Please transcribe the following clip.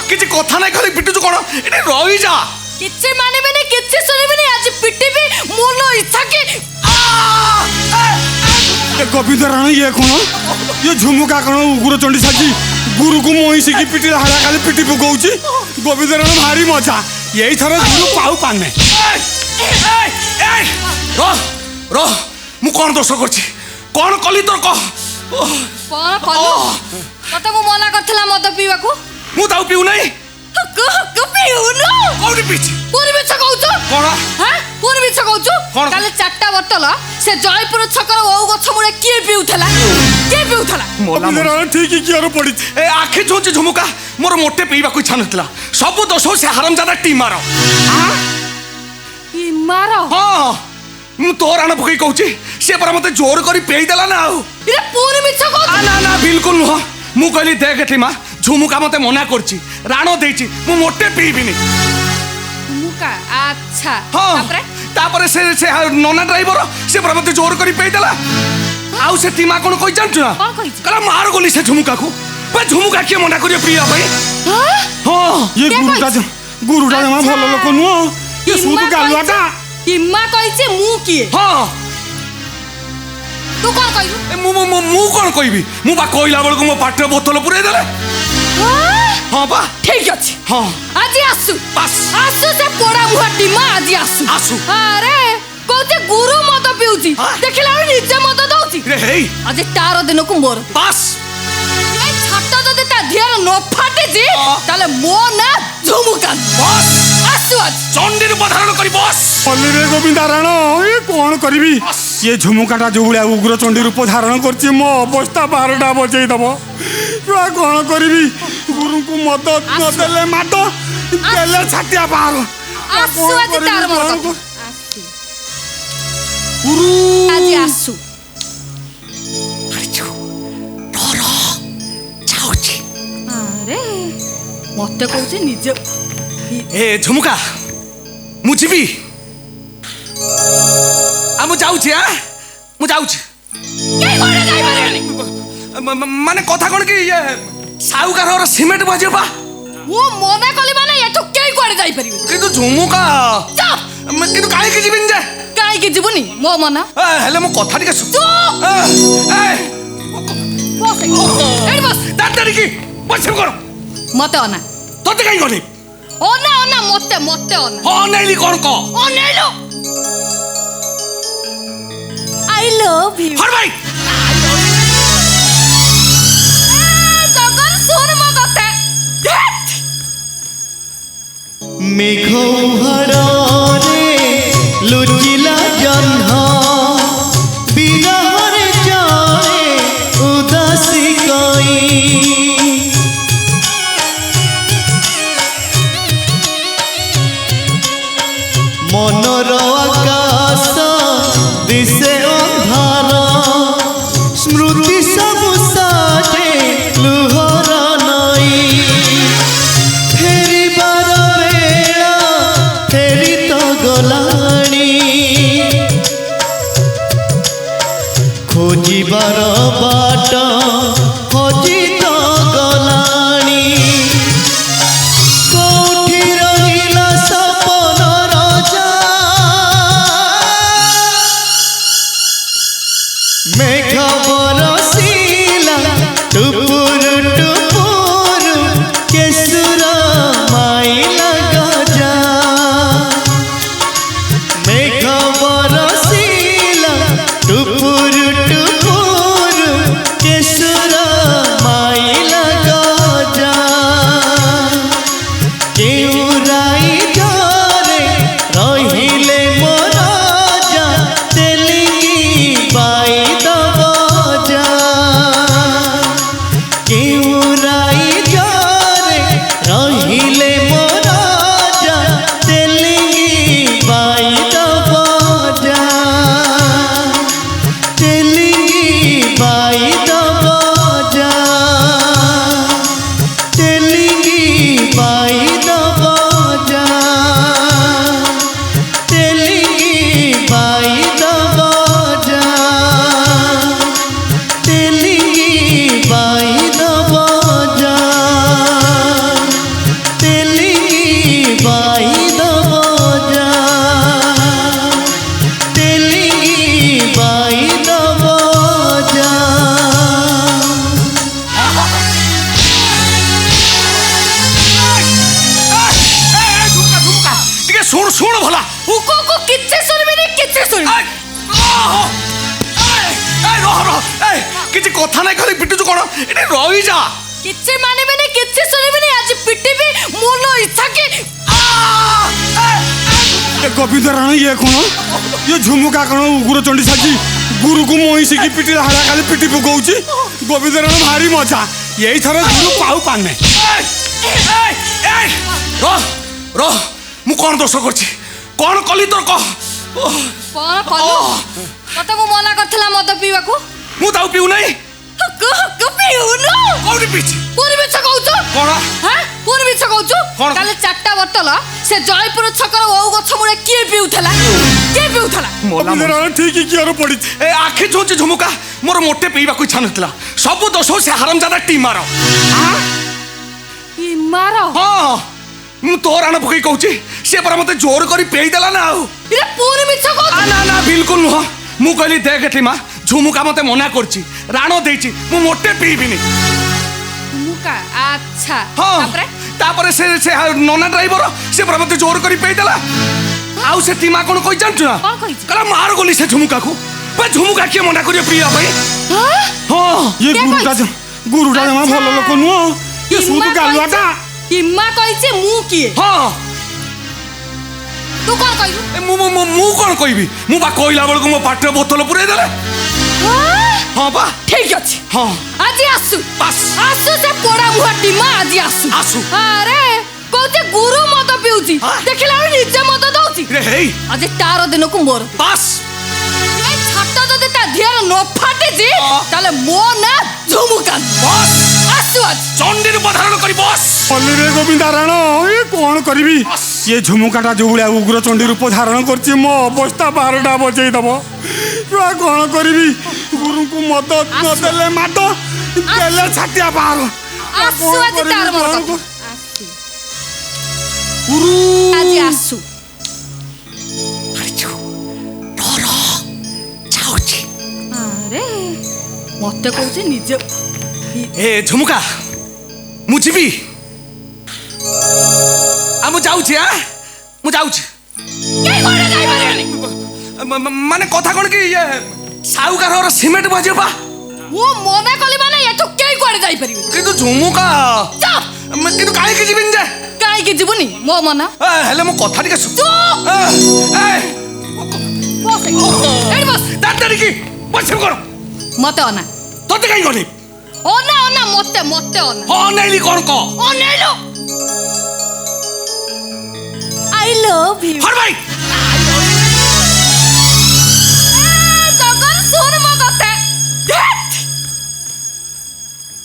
କିଛି କଥା ନାହିଁ ଖାଲି ପିଟୁଛୁ କ'ଣ ଏଠି ରହିଯା କିଛି ମାନିବେନି କିଛି ଶୁଣିବେନି ଆଜି ପିଟିବି ମୋର ଇଚ୍ଛା କି गोविंद राणा ये कौन ये झुमुका कौन उग्र चंडी साजी गुरु को मोहिशी की पिटी हाड़ा खाली पिटी पकाउची गोविंद राणा भारी मजा यही थर गुरु पाऊ पाने रह रह मु कौन दोष करछि कौन कली तोर कह कौन कलु तते मु मना करथला मद पीवा को मु ताऊ पिउ नहीं पिउनु कोठी पिछि पूरी बिछ कहउछु कोन हां पूरी बिछ कहउछु काले चारटा बोतल से जयपुर छकर ओ गछ मुळे के पिउथला गोविंद राणा ठीक ही कियारो पड़ी ए आखि जोचे झुमुका मोर मोटे पीवा को इच्छा नथला सब दोष से हरामजादा टीमार हां टीमार हां मु तोर आना पकई कहउची से पर मते जोर करी पेई देला ना आउ इरे पूरी बिछ कहउछु ना ना बिल्कुल नुह मु कहली देख टीमा झुमुका मते मना करची राणो देची मु मोटे पीबिनी झुमुका अच्छा तापरे से नोना ड्राइवर से पर मते जोर करी पेई देला आउ से टीमा कोन कहि जानछु ना कला मार गोली से झुमुका को बे झुमुका के मना करियो पिया भाई हां ये गुरुटा जमा भलो लोक नु ये सुद गालुआटा टीमा कहिছে मु किए हां तू कोन कहिलु मु कोन कहिबी मु बा कइला बेल को मो पाटे बोतल पुरे देले हां बा ठीक अछि हां आज आसु बस आसु से पोड़ा मुहा टीमा आज आसु अरे कोते गुरु मत पिउची देखिला निजे मत दउची रे हे आज तार दिन को मोर बस ए छाटा जदि ता धियार न फाटे जी ताले मो ना झुमुका बस आसु आज चंडी रूप धारण करी बस बोली रे गोविंद राणा ये कौन करबी ये झुमुकाटा जो भलिया उग्र चंडी रूप धारण करछि मो अवस्था 12टा बजै दबो रा कौन करबी गुरु को मत न देले मात देले छाटिया बाहर आसु आज तार मोर गुरु आज आसु अरे मते कहउछि निजे ए झुमुका मु जीवी आ मु जाउछि आ मु जाउछि के कोने जाई पारेनी माने कथा कोन कि ये साउकार और सीमेंट बजेबा मु मने कली माने एतो के कोने जाई परिबे किंतु झुमुका चुप किंतु काहे के जीविन जे काहे के जीवनी मो मना हेले मो कथा टिके सु बस एडी बस दादारी की बस करो मते अना तोते काई गनी अना मते अना हो नैली कोन को अनेलो आई लव यू हर भाई जगन सुन म कथे मेघौहरे लुचिला जह्न बिरहरे जाने उदासी कई मनर आकाश दिशे अंधार स्मृति सब साजे लुहर नई फेरिबार बेला फेरी तो गलाणी खोजिबार बाट खोजी तो गलाणी कोठी रहिला सपन राजा ତାକୁ କିଛି ଶୁଣିବିନି କିଛି ଶୁଣିବି କିଛି କଥା ନାହିଁ ଖାଲି ପିଟୁଛୁ କଣ ଏଠି ରହିଯା କିଛି ମାନିବିନି କିଛି ଶୁଣିବିନି ଆଜି ପିଟିବି ମୋର ଇଚ୍ଛା କି ଗୋବିନ୍ଦ ରାଣ ଇଏ କଣ ଇଏ ଝୁମୁକା କଣ ଉଗ୍ର ଚଣ୍ଡୀ ସାଜି ଗୁରୁକୁ ମଇଁଷିକି ପିଟି ହାଡ଼ା ଖାଲି ପିଟି ପକଉଛି ଗୋବିନ୍ଦ ରାଣ ଭାରି ମଜା ଏଇଥର ଗୁରୁ ପାଉ ପାନେ ରହ ମୁଁ କଣ ଦୋଷ କରିଛି କଣ କଲି ତୋର କହ କଣ କଲୁ ତତେ ମୁଁ ମନା କରିଥିଲା ମଦ ପିଇବାକୁ ମୁଁ ତାକୁ ପିଉ ନାହିଁ ପିଉନୁ କୋଉଠି ପିଇଛି ପୁଣି ମିଛ କହୁଛୁ କଣ ପୁଣି ମିଛ କହୁଛୁ କଣ? କାଲି 4ଟା ବୋତଲ ସେ ଜୟପୁର ଛକର ଓଉ ଗଛ ମୂଳେ କିଏ ପିଉଥିଲା ଗୋବିନ୍ଦ ରାଣ ଠିକ କିଅର ପଡିଛି ଏ ଆଖି ଛୁଞ୍ଚି ଝୁମୁକା ମୋର ମୋଟେ ପିଇବାକୁ ଇଚ୍ଛା ନଥିଲା ସବୁ ଦୋଷ ସେ ହାରାମଜାଦା ଟିମାର ମାର ହଁ ମୁଁ ତୋ ରାଣ ପକେଇ କହୁଛି ସେ ପରା ମତେ ଜୋର କରି ପେଇ ଦେଲା ନା ଆଉ ପୁଣି ମିଛ କହୁଛୁ ନା ନା ବିଲକୁଲ ନୁହଁ ମୁଁ କହିଲି ଦେଖ ଟିମା ଝୁମୁକା ମତେ ମନା କରୁଛି ରାଣ ଦେଇଛି ମୁଁ ମୋଟେ ପିଇବିନି ଝୁମୁକା ଆଚ୍ଛା ହଁ ତାପରେ ସେ ନନା ଡ୍ରାଇଭର ସେ ପରା ମତେ ଜୋର କରି ପେଇ ଦେଲା ଆଉ ସେ ଟିମା କଣ କହି ଜାଣିଛୁ ନା କଣ କହିଛି କହିଲା ମାର ଗଲି ସେ ଝୁମୁକାକୁ ଝୁମୁକା କିଏ ମନା କରିବ ପିଇବା ପାଇଁ ହଁ ଇଏ ଗୁରୁଟା ଜମା ଭଲ ଲୋକ ନୁହଁ ଇଏ ସୁଦୁ ଗାଲୁଆଟା ଟିମା କହିଛି ମୁଁ କିଏ ହଁ ତୁ କଣ କହିଲୁ ମୁଁ କଣ କହିବି ମୁଁ ବା କହିଲା ବେଳକୁ ମୋ ପାଟିରେ ବୋତଲ ପୁରେଇ ଦେଲେ ହଁ ବା ଠିକ ଅଛି ହଁ ଆଜି ଆସୁ ବାସ୍ ଆସୁ ସେ ପୋଡ଼ା ମୁହା ଟିମା ଆଜି ଆସୁ ଆସୁ ଆରେ କହୁଛି ଗୁରୁ ମଦ ପିଉଛି ଦେଖିଲା ବେଳକୁ ନିଜେ ମଦ ଦଉଛି ହେଇ ଆଜି ତାର ଦିନକୁ ମୋର ବାସ୍ ଏଇ ଛାତ ଯଦି ତା ଧିଆର ନ ଫାଟିଛି ତାହେଲେ ମୋ ନା ଝୁମୁକା ବସ୍ ଆସୁ ଆଜି ଚଣ୍ଡୀ ରୂପ ଧାରଣ କରି ବସ୍ ଅଲିରେ ଗୋବିନ୍ଦ ରାଣ ଇଏ କଣ କରିବି ଇଏ ଝୁମୁକାଟା ଯୋଉ ଭଳିଆ ଉଗ୍ର ଚଣ୍ଡୀ ରୂପ ଧାରଣ କରିଛି ମୋ ଅବସ୍ଥା 12ଟା ବଜେଇ ଦବ କଣ କରିବି ଗୁରୁଙ୍କୁ ମଦ ନଦେଲେ ମାଡ ଦେଲେ ଛାଟିଆ ବାହାର ଆସୁ ଆଜି ତାର ମୋର କଥା। ଗୁରୁ ଆଜି ଆସୁ ଯାଉଛି ଆରେ ମତେ କହୁଛି ନିଜେ ଏ ଝୁମୁକା ମୁଁ ଯିବି ମୁଁ ଯାଉଛି ମୁଁ ଯାଉଛି ମାନେ କଥା କଣ କି ଇଏ ସାହୁକାର ସିମେଣ୍ଟ ବାଜିବ ବା ମୁଁ ମନା କଲି ମାନେ ଏଠୁ କେହି କୁଆଡେ ଯାଇପାରିବି କିନ୍ତୁ ଝୁମୁକା କିନ୍ତୁ କାହିଁକି ଯିବିନି ଯେ କାହିଁକି ଯିବୁନି ମୋ ମନ ହେଲେ ମୋ କଥା ଟିକେ ବସିବୁ କଣ ମତେ ଅନା ତତେ କାହିଁ ଗଲି ଅନା ଅନା ମତେ ମତେ ଅନା ଅନେଇଲି କଣ କହ ଅନେଇଲୁ ଆଇ ଲଭ୍ ୟୁ ହର ଭାଇ